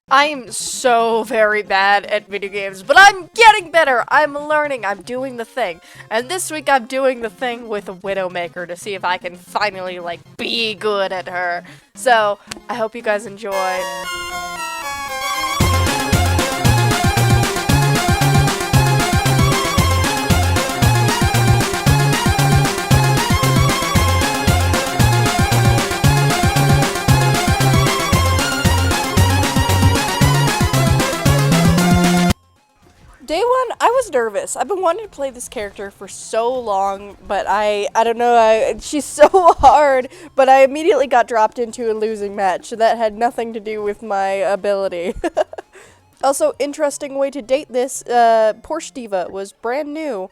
I am so very bad at video games, but I'm getting better. I'm learning. I'm doing the thing. And this week I'm doing the thing with a Widowmaker to see if I can finally, like, be good at her. So, I hope you guys enjoy. Day one, I was nervous. I've been wanting to play this character for so long, but I don't know, she's so hard, but I immediately got dropped into a losing match that had nothing to do with my ability. Also, interesting way to date this, Porsche Diva was brand new.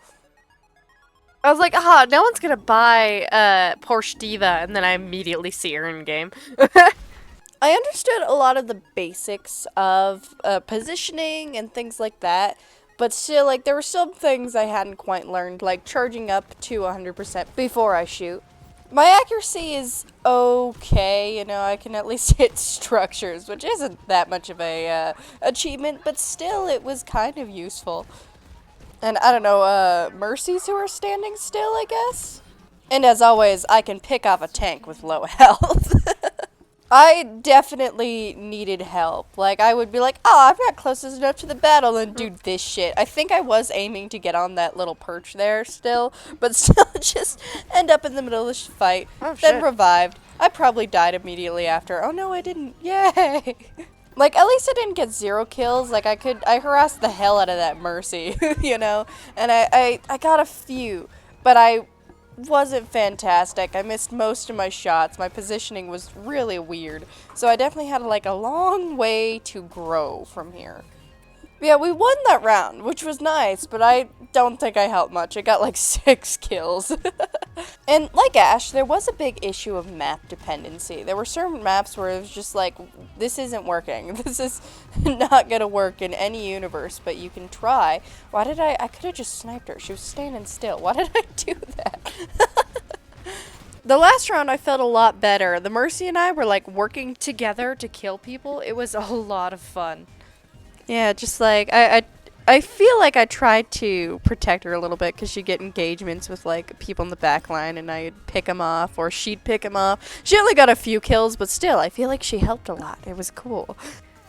I was like, no one's gonna buy, Porsche Diva, and then I immediately see her in game. I understood a lot of the basics of positioning and things like that, but still, like, there were some things I hadn't quite learned, like charging up to 100% before I shoot. My accuracy is okay, you know, I can at least hit structures, which isn't that much of a achievement, but still, it was kind of useful. And I don't know, mercies who are standing still, I guess? And as always, I can pick off a tank with low health. I definitely needed help. Like, I would be like, oh, I'm not close enough to the battle and do this shit. I think I was aiming to get on that little perch there still, but still just end up in the middle of this fight. Oh, then shit. revived. I probably died immediately after. Oh, no, I didn't. Yay! Like, at least I didn't get 0 kills. Like, I harassed the hell out of that Mercy, you know? And I got a few, but I wasn't fantastic. I missed most of my shots. My positioning was really weird. So I definitely had like a long way to grow from here. But yeah, we won that round, which was nice, but I don't think I helped much. I got like 6 kills. And like Ash, there was a big issue of map dependency. There were certain maps where it was just like, this isn't working. This is not gonna work in any universe, but you can try. Why did I could have just sniped her. She was standing still. Why did I do that? The last round I felt a lot better. The Mercy and I were like working together to kill people. It was a lot of fun. Yeah, just like, I feel like I tried to protect her a little bit because she'd get engagements with like people in the back line and I'd pick them off or she'd pick them off. She only got a few kills, but still, I feel like she helped a lot. It was cool.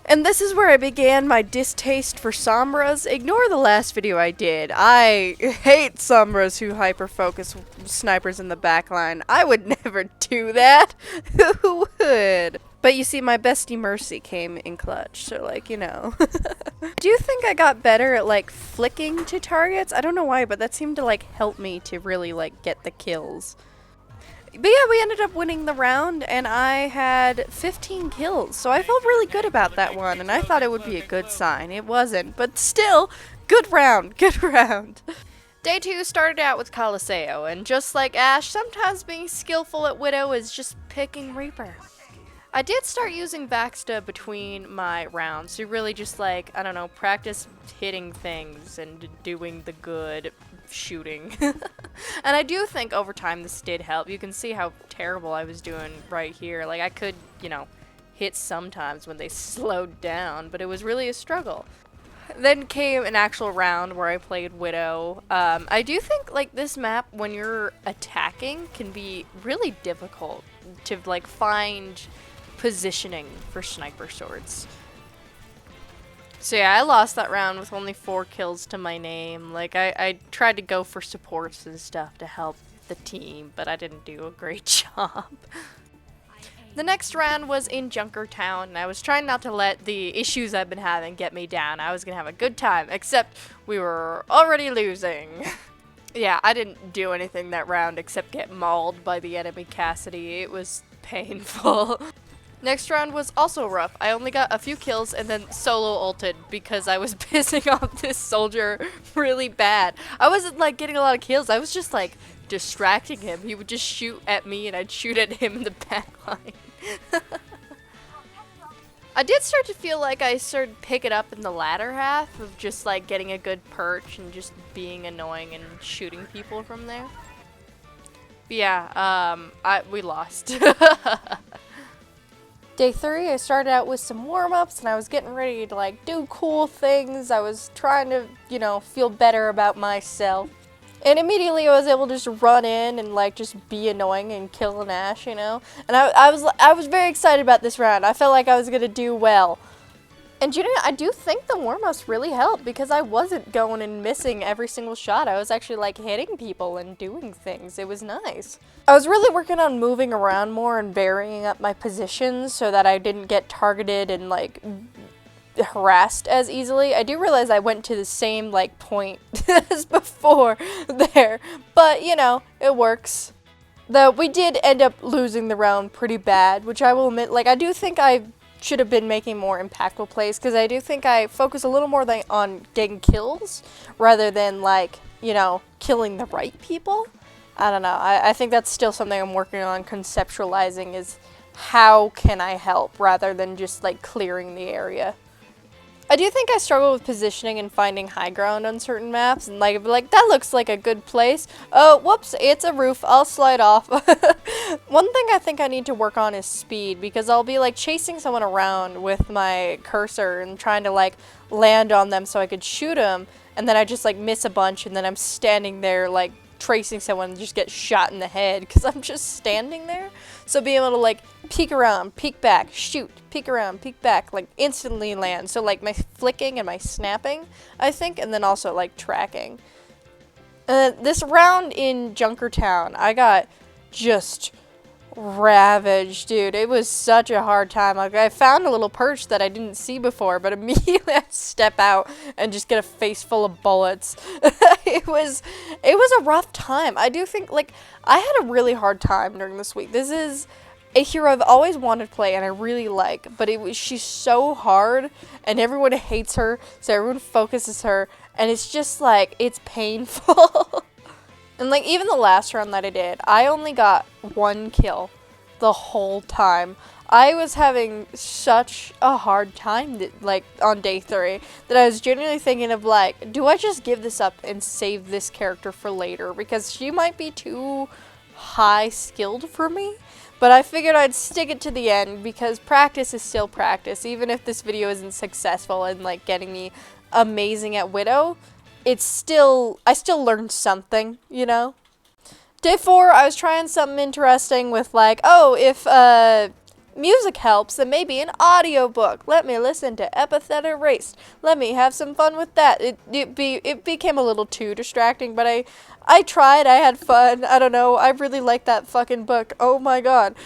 And this is where I began my distaste for Sombras. Ignore the last video I did. I hate Sombras who hyper-focus snipers in the backline. I would never do that. Who would? But you see, my bestie Mercy came in clutch, so like, you know. Do you think I got better at like flicking to targets? I don't know why, but that seemed to like help me to really like get the kills. But yeah, we ended up winning the round, and I had 15 kills, so I felt really good about that one, and I thought it would be a good sign. It wasn't, but still, good round, good round. Day 2 started out with Coliseo, and just like Ash, sometimes being skillful at Widow is just picking Reaper. I did start using Baxter between my rounds to really just like, I don't know, practice hitting things and doing the good shooting. And I do think over time this did help. You can see how terrible I was doing right here. Like I could, you know, hit sometimes when they slowed down, but it was really a struggle. Then came an actual round where I played Widow. I do think like this map when you're attacking can be really difficult to like find positioning for sniper swords. So yeah, I lost that round with only 4 kills to my name. Like I tried to go for supports and stuff to help the team, but I didn't do a great job. The next round was in Junkertown, and I was trying not to let the issues I've been having get me down. I was gonna have a good time, except we were already losing. Yeah, I didn't do anything that round except get mauled by the enemy Cassidy. It was painful. Next round was also rough. I only got a few kills and then solo ulted because I was pissing off this soldier really bad. I wasn't like getting a lot of kills. I was just like distracting him. He would just shoot at me and I'd shoot at him in the back line. I did start to feel like I started picking up in the latter half of just like getting a good perch and just being annoying and shooting people from there. But yeah, we lost. Day 3, I started out with some warm-ups and I was getting ready to like do cool things. I was trying to, you know, feel better about myself. And immediately I was able to just run in and like just be annoying and kill an Ashe, you know? And I was very excited about this round. I felt like I was gonna do well. And you know, I do think the warm-ups really helped because I wasn't going and missing every single shot. I was actually like hitting people and doing things. It was nice. I was really working on moving around more and varying up my positions so that I didn't get targeted and like harassed as easily. I do realize I went to the same like point as before there, but you know, it works. Though we did end up losing the round pretty bad, which I will admit, like I do think I should have been making more impactful plays because I do think I focus a little more on getting kills rather than like, you know, killing the right people. I don't know. I think that's still something I'm working on conceptualizing is how can I help rather than just like clearing the area. I do think I struggle with positioning and finding high ground on certain maps, and like that looks like a good place. Oh, whoops, it's a roof. I'll slide off. One thing I think I need to work on is speed, because I'll be like chasing someone around with my cursor and trying to like land on them so I could shoot them, and then I just like miss a bunch, and then I'm standing there like tracing someone and just get shot in the head because I'm just standing there. So being able to like peek around, peek back, shoot, peek around, peek back, like instantly land. So like my flicking and my snapping, I think, and then also like tracking. This round in Junkertown, I got just ravaged, dude. It was such a hard time. Like I found a little perch that I didn't see before, but immediately I step out and just get a face full of bullets. It was a rough time. I do think like I had a really hard time during this week. This is a hero I've always wanted to play and I really like, but she's so hard and everyone hates her, so everyone focuses her, and it's just like it's painful. And like even the last round that I did, I only got 1 kill the whole time. I was having such a hard time like on day 3 that I was genuinely thinking of like, do I just give this up and save this character for later because she might be too high skilled for me? But I figured I'd stick it to the end because practice is still practice. Even if this video isn't successful in like getting me amazing at Widow, I still learned something, you know? Day 4, I was trying something interesting with like, oh, if music helps, then maybe an audiobook. Let me listen to Epithet Erased. Let me have some fun with that. It became a little too distracting, but I tried, I had fun. I don't know, I really like that fucking book. Oh my god.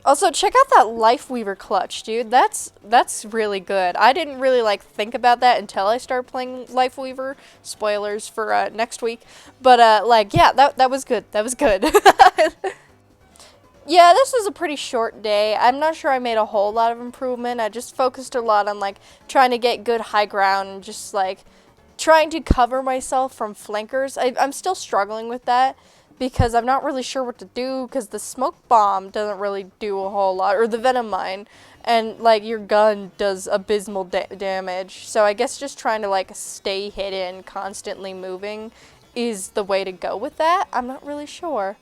Also, check out that Lifeweaver clutch, dude. That's really good. I didn't really like think about that until I started playing Lifeweaver. Spoilers for next week. But like, yeah, that was good. That was good. Yeah, this was a pretty short day. I'm not sure I made a whole lot of improvement. I just focused a lot on like trying to get good high ground and just like trying to cover myself from flankers. I'm still struggling with that, because I'm not really sure what to do, because the smoke bomb doesn't really do a whole lot, or the venom mine, and like your gun does abysmal damage. So I guess just trying to like stay hidden, constantly moving is the way to go with that. I'm not really sure.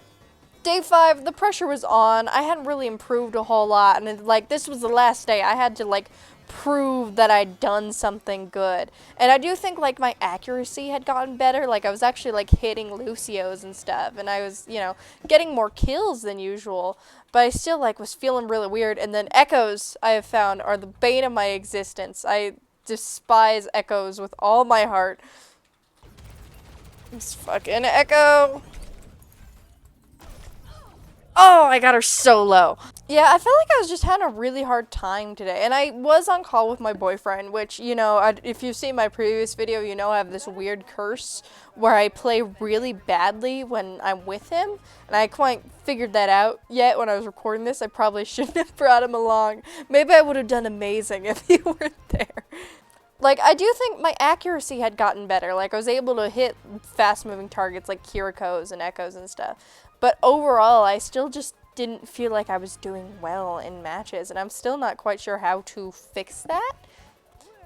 Day 5, the pressure was on. I hadn't really improved a whole lot, and like this was the last day. I had to like prove that I'd done something good. And I do think like my accuracy had gotten better. Like I was actually like hitting Lucios and stuff, and I was, you know, getting more kills than usual, but I still like was feeling really weird. And then echoes, I have found, are the bane of my existence. I despise echoes with all my heart. This fucking echo. Oh, I got her so low. Yeah, I felt like I was just having a really hard time today. And I was on call with my boyfriend, which, you know, if you've seen my previous video, you know I have this weird curse where I play really badly when I'm with him. And I quite figured that out yet when I was recording this. I probably shouldn't have brought him along. Maybe I would have done amazing if he weren't there. Like, I do think my accuracy had gotten better. Like, I was able to hit fast-moving targets like Kiriko's and Echoes and stuff. But overall, I still just didn't feel like I was doing well in matches, and I'm still not quite sure how to fix that.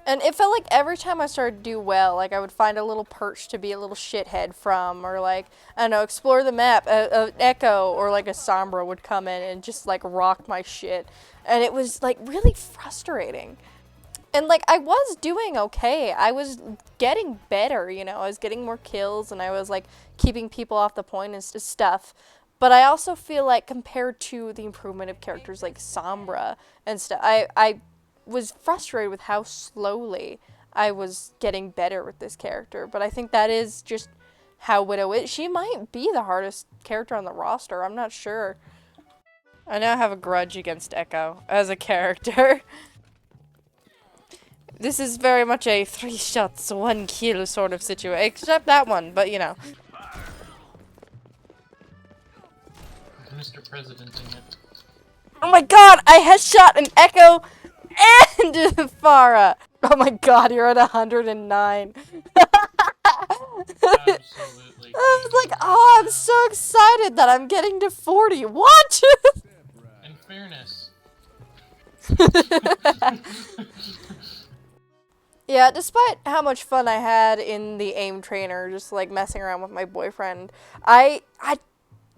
And it felt like every time I started to do well, like I would find a little perch to be a little shithead from, or like, I don't know, explore the map, a Echo or like a Sombra would come in and just like rock my shit. And it was like really frustrating. And like I was doing okay. I was getting better, you know. I was getting more kills and I was like keeping people off the point and stuff. But I also feel like compared to the improvement of characters like Sombra and stuff, I was frustrated with how slowly I was getting better with this character. But I think that is just how Widow is. She might be the hardest character on the roster. I'm not sure. I now have a grudge against Echo as a character. This is very much a 3 shots, 1 kill sort of situation. Except that one, but you know. Mr. Presidenting it. Oh my god, I headshot an Echo and a Pharah. Oh my god, you're at 109. Absolutely. I was like, oh, I'm so excited that I'm getting to 40. What? In fairness. Yeah, despite how much fun I had in the aim trainer, just like messing around with my boyfriend, I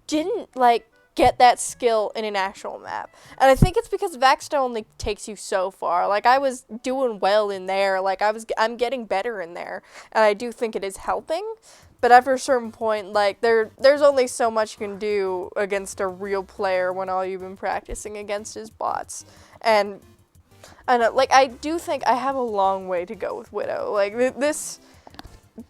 didn't like get that skill in an actual map. And I think it's because Vaxta only takes you so far. Like I was doing well in there, like I'm getting better in there, and I do think it is helping. But after a certain point, like there's only so much you can do against a real player when all you've been practicing against is bots. And I know, like, I do think I have a long way to go with Widow. Like, this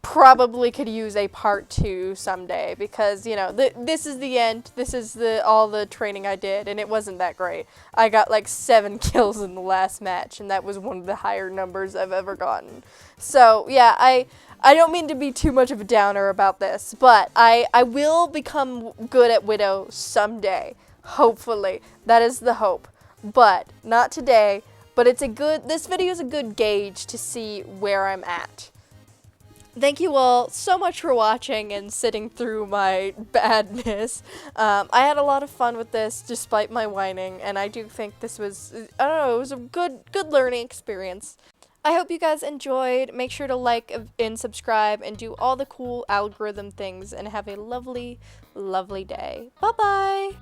probably could use a part 2 someday because, you know, this is the end. This is all the training I did, and it wasn't that great. I got, like, 7 kills in the last match, and that was one of the higher numbers I've ever gotten. So, yeah, I don't mean to be too much of a downer about this, but I will become good at Widow someday. Hopefully. That is the hope. But, not today. But this video is a good gauge to see where I'm at. Thank you all so much for watching and sitting through my badness. I had a lot of fun with this despite my whining, and I do think this was, I don't know, it was a good learning experience. I hope you guys enjoyed. Make sure to like and subscribe and do all the cool algorithm things and have a lovely, lovely day. Bye-bye!